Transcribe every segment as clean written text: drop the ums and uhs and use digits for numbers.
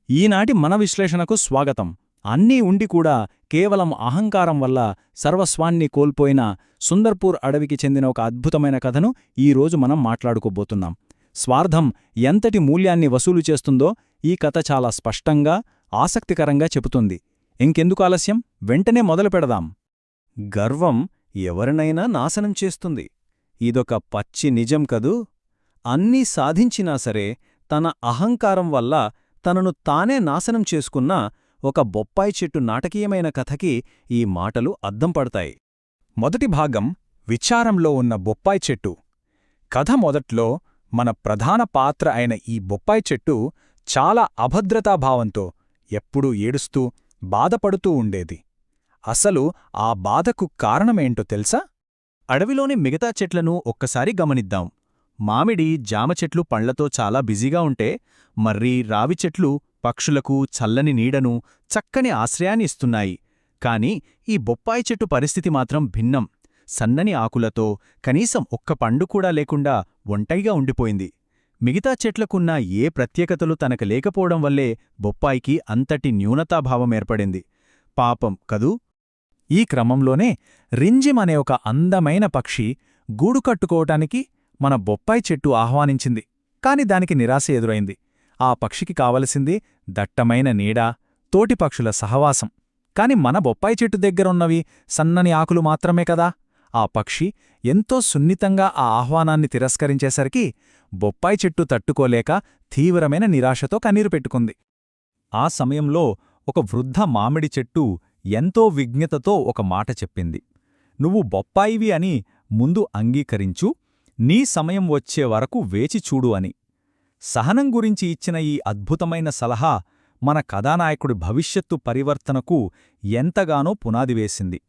ఈనాటి మన విశ్లేషణకు స్వాగతం. అన్నీ ఉండి కూడా కేవలం అహంకారం వల్ల సర్వస్వాన్ని కోల్పోయిన సుందర్పూర్ అడవికి చెందిన ఒక అద్భుతమైన కథను ఈరోజు మనం మాట్లాడుకోబోతున్నాం. స్వార్థం ఎంతటి మూల్యాన్ని వసూలు చేస్తుందో ఈ కథ చాలా స్పష్టంగా, ఆసక్తికరంగా చెబుతుంది. ఇంకెందుకు ఆలస్యం, వెంటనే మొదలు పెడదాం. గర్వం ఎవరినైనా నాశనం చేస్తుంది. ఇదొక పచ్చి నిజం కదూ. అన్నీ సాధించినా సరే తన అహంకారం వల్ల తనను తానే నాశనం చేసుకున్న ఒక బొప్పాయి చెట్టు నాటకీయమైన కథకి ఈ మాటలు అద్దం పడతాయి. మొదటి భాగం విచారంలో ఉన్న బొప్పాయి చెట్టు. కథ మొదట్లో మన ప్రధాన పాత్ర అయిన ఈ బొప్పాయి చెట్టు చాలా అభద్రతాభావంతో ఎప్పుడూ ఏడుస్తూ, బాధపడుతూ ఉండేది. అసలు ఆ బాధకు కారణమేంటో తెలుసా? అడవిలోని మిగతా చెట్లను ఒక్కసారి గమనిద్దాం. మామిడి, జామ చెట్లు పండ్లతో చాలా బిజీగా ఉంటే, మర్రి, రావి చెట్లు పక్షులకు చల్లని నీడను, చక్కని ఆశ్రయాన్ని ఇస్తున్నాయి. కాని ఈ బొప్పాయి చెట్టు పరిస్థితి మాత్రం భిన్నం. సన్నని ఆకులతో, కనీసం ఒక్క పండు కూడా లేకుండా ఒంటరిగా ఉండిపోయింది. మిగతా చెట్లకున్న ఏ ప్రత్యేకతలు తనకు లేకపోవడం వల్లే బొప్పాయికి అంతటి న్యూనతాభావం ఏర్పడింది. పాపం కదూ. ఈ క్రమంలోనే రింజిం అనే ఒక అందమైన పక్షి గూడు కట్టుకోవటానికి మన బొప్పాయి చెట్టు ఆహ్వానించింది. కాని దానికి నిరాశ ఎదురైంది. ఆ పక్షికి కావలసింది దట్టమైన నీడ, తోటి పక్షుల సహవాసం. కాని మన బొప్పాయి చెట్టు దగ్గరున్నవి సన్నని ఆకులు మాత్రమే కదా. ఆ పక్షి ఎంతో సున్నితంగా ఆ ఆహ్వానాన్ని తిరస్కరించేసరికి బొప్పాయి చెట్టు తట్టుకోలేక తీవ్రమైన నిరాశతో కన్నీరు పెట్టుకుంది. ఆ సమయంలో ఒక వృద్ధ మామిడి చెట్టు ఎంతో విజ్ఞతతో ఒక మాట చెప్పింది. "నువ్వు బొప్పాయివి అని ముందు అంగీకరించు, నీ సమయం వచ్చే వరకు వేచిచూడు" అని. సహనం గురించి ఇచ్చిన ఈ అద్భుతమైన సలహా మన కథానాయకుడి భవిష్యత్తు పరివర్తనకు ఎంతగానో పునాదివేసింది.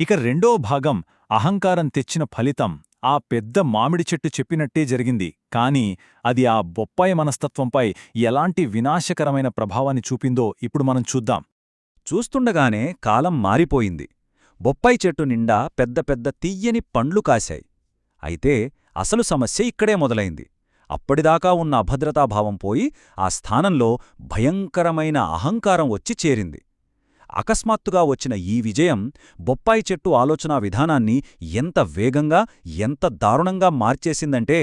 ఇక రెండో భాగం అహంకారం తెచ్చిన ఫలితం. ఆ పెద్ద మామిడి చెట్టు చెప్పినట్టే జరిగింది. కాని అది ఆ బొప్పాయి మనస్తత్వంపై ఎలాంటి వినాశకరమైన ప్రభావాన్ని చూపిందో ఇప్పుడు మనం చూద్దాం. చూస్తుండగానే కాలం మారిపోయింది. బొప్పాయి చెట్టు నిండా పెద్ద పెద్ద తియ్యని పండ్లు కాశాయి. అయితే అసలు సమస్య ఇక్కడే మొదలైంది. అప్పటిదాకా ఉన్న అభద్రతాభావం పోయి ఆ స్థానంలో భయంకరమైన అహంకారం వచ్చి చేరింది. అకస్మాత్తుగా వచ్చిన ఈ విజయం బొప్పాయి చెట్టు ఆలోచనా విధానాన్ని ఎంత వేగంగా, ఎంత దారుణంగా మార్చేసిందంటే,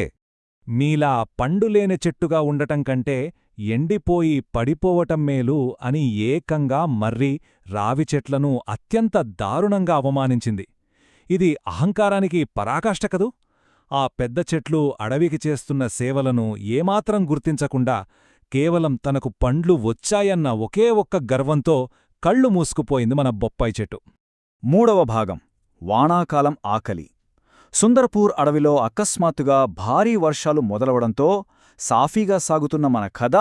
మీలా పండులేని చెట్టుగా ఉండటం కంటే ఎండిపోయి పడిపోవటం మేలు అని ఏకంగా మర్రి, రావి చెట్లను అత్యంత దారుణంగా అవమానించింది. ఇది అహంకారానికి పరాకాష్ట కదూ. ఆ పెద్ద చెట్లు అడవికి చేస్తున్న సేవలను ఏమాత్రం గుర్తించకుండా కేవలం తనకు పండ్లు వచ్చాయన్న ఒకే ఒక్క గర్వంతో కళ్ళు మూసుకుపోయింది మన బొప్పాయి చెట్టు. మూడవ భాగం వానాకాలం ఆకలి. సుందర్పూర్ అడవిలో అకస్మాత్తుగా భారీ వర్షాలు మొదలవడంతో సాఫీగా సాగుతున్న మన కథ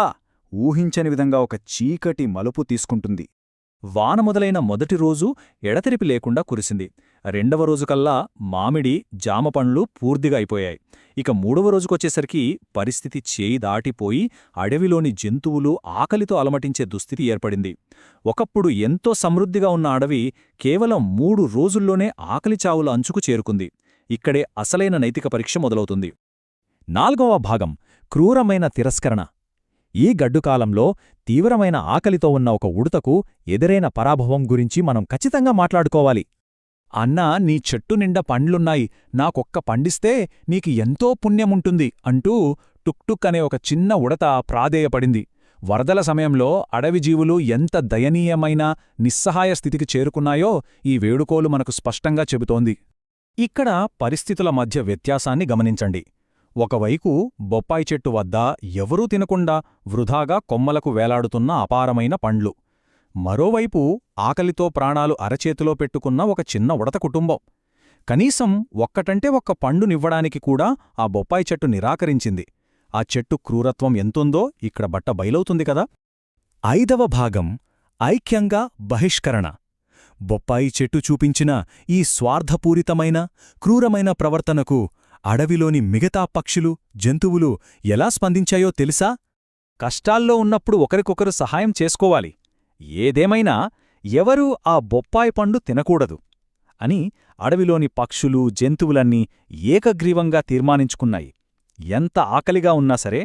ఊహించని విధంగా ఒక చీకటి మలుపు తీసుకుంటుంది. వాన మొదలైన మొదటి రోజు ఎడతెరిపి లేకుండా కురిసింది. రెండవ రోజుకల్లా మామిడి, జామ పండ్లు పూర్తిగా అయిపోయాయి. ఇక మూడవ రోజుకొచ్చేసరికి పరిస్థితి చేయి దాటిపోయి అడవిలోని జంతువులు ఆకలితో అలమటించే దుస్థితి ఏర్పడింది. ఒకప్పుడు ఎంతో సమృద్ధిగా ఉన్న అడవి కేవలం 3 రోజుల్లోనే ఆకలి చావుల అంచుకు చేరుకుంది. ఇక్కడే అసలైన నైతిక పరీక్ష మొదలవుతుంది. నాల్గవ భాగం క్రూరమైన తిరస్కరణ. ఈ గడ్డుకాలంలో తీవ్రమైన ఆకలితో ఉన్న ఒక ఉడుతకు ఎదురైన పరాభవం గురించి మనం ఖచ్చితంగా మాట్లాడుకోవాలి. "అన్నా, నీ చెట్టు నిండా పండ్లున్నాయి, నాకొక్క పండిస్తే నీకు ఎంతో పుణ్యముంటుంది" అంటూ టుక్టుక్ అనే ఒక చిన్న ఉడత ప్రాధేయపడింది. వరదల సమయంలో అడవి జీవులు ఎంత దయనీయమైన, నిస్సహాయ స్థితికి చేరుకున్నాయో ఈ వేడుకోలు మనకు స్పష్టంగా చెబుతోంది. ఇక్కడ పరిస్థితుల మధ్య వ్యత్యాసాన్ని గమనించండి. ఒకవైపు బొప్పాయి చెట్టు వద్ద ఎవరూ తినకుండా వృధాగా కొమ్మలకు వేలాడుతున్న అపారమైన పండ్లు. మరోవైపు ఆకలితో ప్రాణాలు అరచేతిలో పెట్టుకున్న ఒక చిన్న ఉడత కుటుంబం. కనీసం ఒక్కటంటే ఒక్క పండునివ్వడానికి కూడా ఆ బొప్పాయి చెట్టు నిరాకరించింది. ఆ చెట్టు క్రూరత్వం ఎంతుందో ఇక్కడ బట్ట బయలవుతుంది కదా. ఐదవ భాగం ఐక్యంగా బహిష్కరణ. బొప్పాయి చెట్టు చూపించిన ఈ స్వార్థపూరితమైన, క్రూరమైన ప్రవర్తనకు అడవిలోని మిగతా పక్షులు, జంతువులు ఎలా స్పందించాయో తెలుసా? కష్టాల్లో ఉన్నప్పుడు ఒకరికొకరు సహాయం చేసుకోవాలి. ఏదేమైనా ఎవరూ ఆ బొప్పాయి పండు తినకూడదు అని అడవిలోని పక్షులు, జంతువులన్నీ ఏకగ్రీవంగా తీర్మానించుకున్నాయి. ఎంత ఆకలిగా ఉన్నా సరే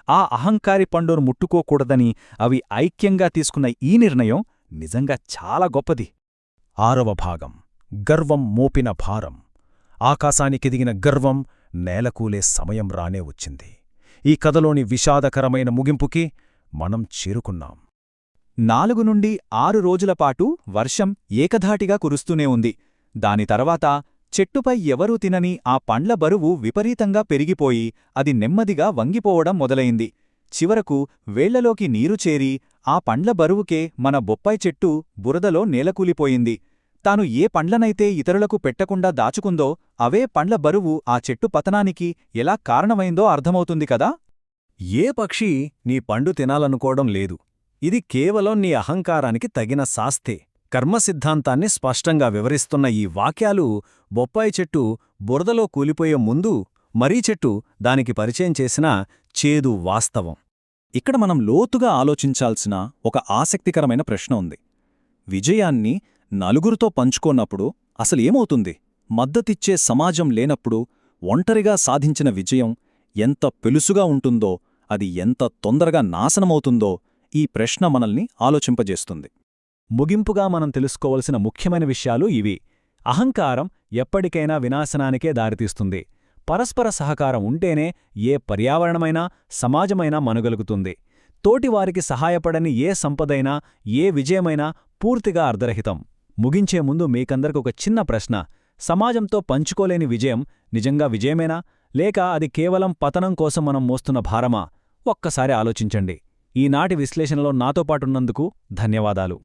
ఆ అహంకారి పండును ముట్టుకోకూడదని అవి ఐక్యంగా తీసుకున్న ఈ నిర్ణయం నిజంగా చాలా గొప్పది. 6వ భాగం గర్వం మోపిన భారం. ఆకాశానికెదిగిన గర్వం నేలకూలే సమయం రానే వచ్చింది. ఈ కథలోని విషాదకరమైన ముగింపుకి మనం చేరుకున్నాం. 4 నుండి 6 రోజులపాటు వర్షం ఏకధాటిగా కురుస్తూనే ఉంది. దాని తర్వాత చెట్టుపై ఎవరూ తినని ఆ పండ్ల బరువు విపరీతంగా పెరిగిపోయి అది నెమ్మదిగా వంగిపోవడం మొదలైంది. చివరకు వేళ్లలోకి నీరు చేరి ఆ పండ్ల బరువుకే మన బొప్పాయి చెట్టు బురదలో నేలకూలిపోయింది. తాను ఏ పండ్లనైతే ఇతరులకు పెట్టకుండా దాచుకుందో అవే పండ్ల బరువు ఆ చెట్టు పతనానికి ఎలా కారణమైందో అర్థమవుతుంది కదా. ఏ పక్షి నీ పండు తినాలనుకోవడం లేదు. ఇది కేవలం నీ అహంకారానికి తగిన శాస్తే. కర్మసిద్ధాంతాన్ని స్పష్టంగా వివరిస్తున్న ఈ వాక్యాలు బొప్పాయి చెట్టు బురదలో కూలిపోయే ముందు మరీ చెట్టు దానికి పరిచయం చేసిన చేదు వాస్తవం. ఇక్కడ మనం లోతుగా ఆలోచించాల్సిన ఒక ఆసక్తికరమైన ప్రశ్న ఉంది. విజయాన్ని నలుగురితో పంచుకోన్నప్పుడు అసలేమవుతుంది? మద్దతిచ్చే సమాజం లేనప్పుడు ఒంటరిగా సాధించిన విజయం ఎంత పెలుసుగా ఉంటుందో, అది ఎంత తొందరగా నాశనమవుతుందో ఈ ప్రశ్న మనల్ని ఆలోచింపజేస్తుంది. ముగింపుగా మనం తెలుసుకోవలసిన ముఖ్యమైన విషయాలు ఇవి. అహంకారం ఎప్పటికైనా వినాశనానికే దారితీస్తుంది. పరస్పర సహకారం ఉంటేనే ఏ పర్యావరణమైనా సమాజమైనా మనుగలుగుతుంది. తోటివారికి సహాయపడని ఏ సంపదైనా ఏ విజయమైనా పూర్తిగా అర్ధరహితం. ముగించే ముందు మీకందరికొక చిన్న ప్రశ్న: సమాజంతో పంచుకోలేని విజయం నిజంగా విజయమేనా, లేక అది కేవలం పతనం కోసం మనం మోస్తున్న భారమా? ఒక్కసారి ఆలోచించండి. ఈనాటి విశ్లేషణలో నాతో పాటున్నందుకు ధన్యవాదాలు.